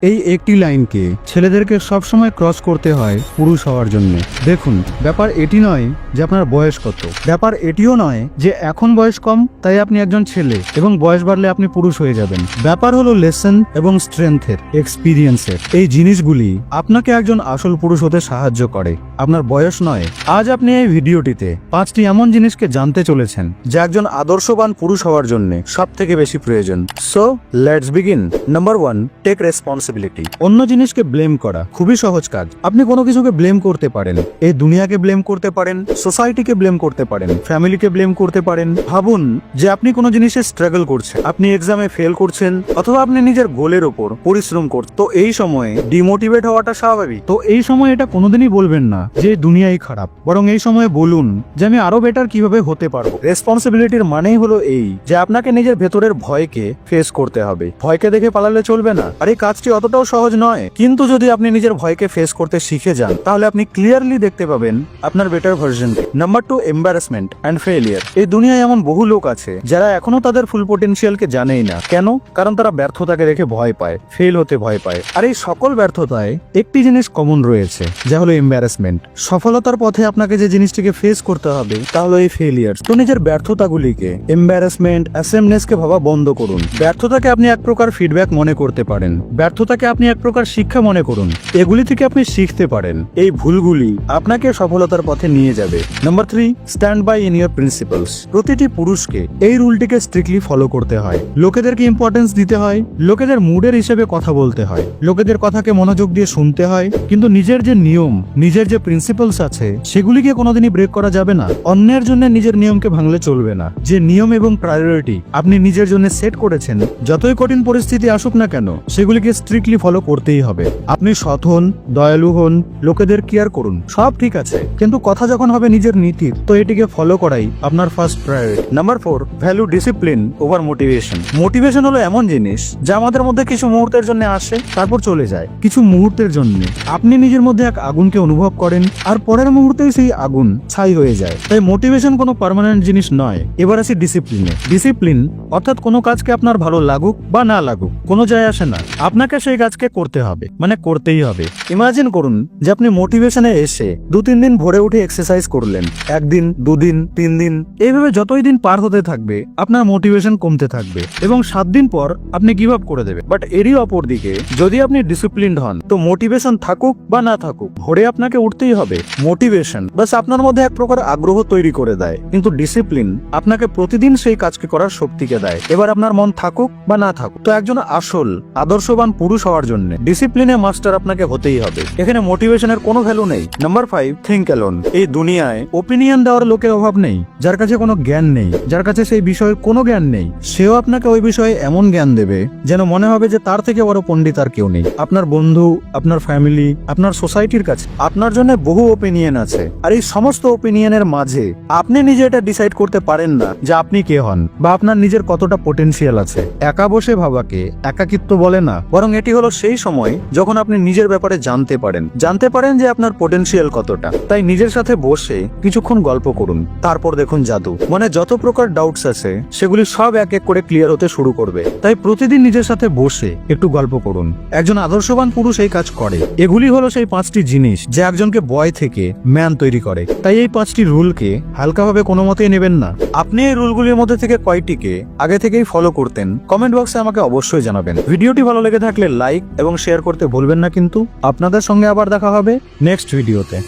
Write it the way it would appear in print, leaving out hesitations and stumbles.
এই একটি লাইনকে ছেলেদেরকে সবসময় ক্রস করতে হয় পুরুষ হওয়ার জন্য। দেখুন, ব্যাপার এটি নয় যে আপনার বয়স কত, ব্যাপার এটিও নয় যে এখন বয়স কম তাই আপনি একজন ছেলে এবং বয়স বাড়লে আপনি পুরুষ হয়ে যাবেন। ব্যাপার হলো লেসন এবং স্ট্রেংথের, এক্সপিরিয়েন্সের। এই জিনিসগুলি আপনাকে একজন আসল পুরুষ হতে সাহায্য করে, আপনার বয়স নয়। আজ আপনি এই ভিডিওটিতে 5টি এমন জিনিসকে জানতে চলেছেন যা একজন আদর্শবান পুরুষ হওয়ার জন্য সব থেকে বেশি প্রয়োজন। So let's begin. Number 1, take responsibility. অন্য জিনিসকে ব্লেম করা খুবই সহজ কাজ। আপনি কোনো কিছুকে ব্লেম করতে পারেন, এই দুনিয়াকে ব্লেম করতে পারেন, সোসাইটিকে ব্লেম করতে পারেন, ফ্যামিলিকে ব্লেম করতে পারেন। ভাবুন যে আপনি কোনো জিনিসে স্ট্রাগল করছেন, আপনি এক্সামে ফেল করছেন, অথবা আপনি নিজের গোলের উপর পরিশ্রম করছেন। তো এই সময়ে ডিমোটিভেট হওয়াটা স্বাভাবিক। তো এই সময় এটা কোনোদিনই বলবেন না যে দুনিয়াই খারাপ, বরং এই সময়ে বলুন যে আমি আরো বেটার কিভাবে হতে পারবো। রেসপন্সিবিলিটির মানেই হলো এই যে আপনাকে নিজের ভেতরের ভয়কে ফেস করতে হবে। ভয়কে দেখে পালালে চলবে না। আর এই কাজটি অতটাও সহজ নয়, কিন্তু যদি আপনি নিজের ভয়কে ফেস করতে শিখে যান তাহলে আপনি ক্লিয়ারলি দেখতে পাবেন আপনার বেটার ভার্সনকে। Number 2, embarrassment and failure. এই দুনিয়ায় এমন বহু লোক আছে যারা এখনো তাদের ফুল পোটেনশিয়ালকে জানেই না। কেন? কারণ তারা ব্যর্থতাকে দেখে ভয় পায়, ফেল হতে ভয় পায়। আর এই সকল ব্যর্থতায় একটি জিনিস কমন রয়েছে, যা হলো এম্বারাসমেন্ট। সফলতার পথে আপনাকে যে জিনিসটিকে ফেস করতে হবে তা হলো এই ফেলিয়ার। তো নিজের ব্যর্থতাগুলিকে, এম্বারাসমেন্ট, অ্যাসেমনেসকে ভাবা বন্ধ করুন। ব্যর্থতাকে আপনি এক প্রকার ফিডব্যাক মনে করতে পারেন, ব্যর্থতাকে আপনি এক প্রকার শিক্ষা মনে করুন। এগুলি থেকে আপনি শিখতে পারেন। এই ভুলগুলি আপনাকে সফলতার পথে নিয়ে যাবে। Number 3, stand by in your principles. প্রতিটি পুরুষকে এই রুলটিকে স্ট্রিক্টলি ফলো করতে হয়। লোকেদেরকে ইম্পর্টেন্স দিতে হয়, লোকেদের মুডের হিসেবে কথা বলতে হয়, লোকেদের কথাকে মনোযোগ দিয়ে শুনতে হয়, কিন্তু নিজের যে নিয়ম, নিজের যে প্রিন্সিপালস আছে সেগুলিকে কোনোদিনই ব্রেক করা যাবে না। অন্যের জন্য নিজের নিয়মকে ভাঙলে চলবে না। যে নিয়ম এবং প্রায়োরিটি আপনি নিজের জন্য সেট করেছেন, যতই কঠিন পরিস্থিতি আসুক না কেন সেগুলিকে স্ট্রিক্টলি ফলো করতেই হবে। আপনি সৎ হন, দয়ালু হন, লোকেদের কেয়ার করুন, সব ঠিক আছে, কিন্তু কথা যখন হবে নিজের নীতির, তো এটিকে ফলো করাই আপনার first priority. Number 4, value discipline over motivation. Motivation হলো এমন জিনিস যা আমাদের মধ্যে কিছু মুহূর্তের জন্য আসে, তারপর চলে যায়। কিছু মুহূর্তের জন্য আপনি নিজের মধ্যে এক আগুনকে অনুভব করেন, আর পরের মুহূর্তেই সেই আগুন ছাই হয়ে যায়। তাই মোটিভেশন কোনো পার্মানেন্ট জিনিস নয়। এবার আসি ডিসিপ্লিনে। ডিসিপ্লিন অর্থাৎ কোনো কাজকে আপনার ভালো লাগুক বা না লাগুক কোনো যায় আসে না, আপনাকে সেই কাজকে করতে হবে, মানে করতেই হবে। ইমাজিন করুন যে আপনি মোটিভেশনে এসে 2-3 দিন ভোরে উঠে এক্সারসাইজ করলেন, 1 দিন, 2 দিন, 3 দিন, এইভাবে যতই দিন পার হতে থাকবে আপনার মোটিভেশন কমতে থাকবে এবং 7 দিন পর আপনি গিভ আপ করে দেবেন। বাট এরই অপর দিকে যদি আপনি ডিসিপ্লিনড হন, তো মোটিভেশন থাকুক বা না থাকুক ভোরে আপনাকে উঠতেই হবে। মোটিভেশন বাস আপনার মধ্যে এক প্রকার আগ্রহ তৈরি করে দেয়, কিন্তু ডিসিপ্লিন আপনাকে প্রতিদিন সেই কাজকে করার শক্তিকে দেয়। এবার আপনার মন থাকুক বা না থাকুক, তো একজন আসল আদর্শবান পুরুষ হওয়ার জন্য ডিসিপ্লিনে মাস্টার আপনাকে হতেই হবে। এখানে মোটিভেশনের কোনো ভ্যালু নেই। Number 5, think alone. এই দুনিয়ায় ওপিনিয়ন দেওয়ার লোকের অভাব নেই। যার কাছে কোনো জ্ঞান নেই, যার কাছে সেই বিষয়ের কোনো জ্ঞান নেই, সেও আপনাকে ওই বিষয়ে এমন জ্ঞান দেবে যেন মনে হবে যে তার থেকে বড় পণ্ডিত আর কেউ নেই। আপনার বন্ধু, আপনার ফ্যামিলি, আপনার সোসাইটির কাছে আপনার জন্য বহু ওপিনিয়ন আছে, আর এই সমস্ত ওপিনিয়নের মাঝে আপনি নিজে এটা ডিসাইড করতে পারেন না যে আপনি কে হন বা আপনার নিজের কতটা পোটেনশিয়াল আছে। একা বসে ভাবাকে একাকিত্ব বলে না, বরং এটি হলো সেই সময় যখন আপনি নিজের ব্যাপারে জানতে পারেন যে আপনার পোটেনশিয়াল কতটা। তাই নিজের সাথে বসে কিছুক্ষণ গল্প করুন, তারপর দেখুন জাদু। মানে যত প্রকার ডাউটস আছে সেগুলি সব এক এক করে ক্লিয়ার হতে শুরু করবে। তাই প্রতিদিন নিজের সাথে বসে একটু গল্প করুন। একজন আদর্শবান পুরুষ এই কাজ করে। এগুলি হলো সেই 5টি জিনিস যা একজনকে বয় থেকে ম্যান তৈরি করে। তাই এই 5টি রুলকে হালকাভাবে কোনো মতেই নেবেন না। আপনি এই রুলগুলির মধ্যে থেকে কয়টিকে আগে থেকেই ফলো করতেন কমেন্ট বক্সে আমাকে অবশ্যই জানাবেন। ভিডিওটি ভালো লেগে থাকলে লাইক এবং শেয়ার করতে ভুলবেন না। কিন্তু আপনাদের সঙ্গে আবার দেখা হবে নেক্সট ভিডিওতে।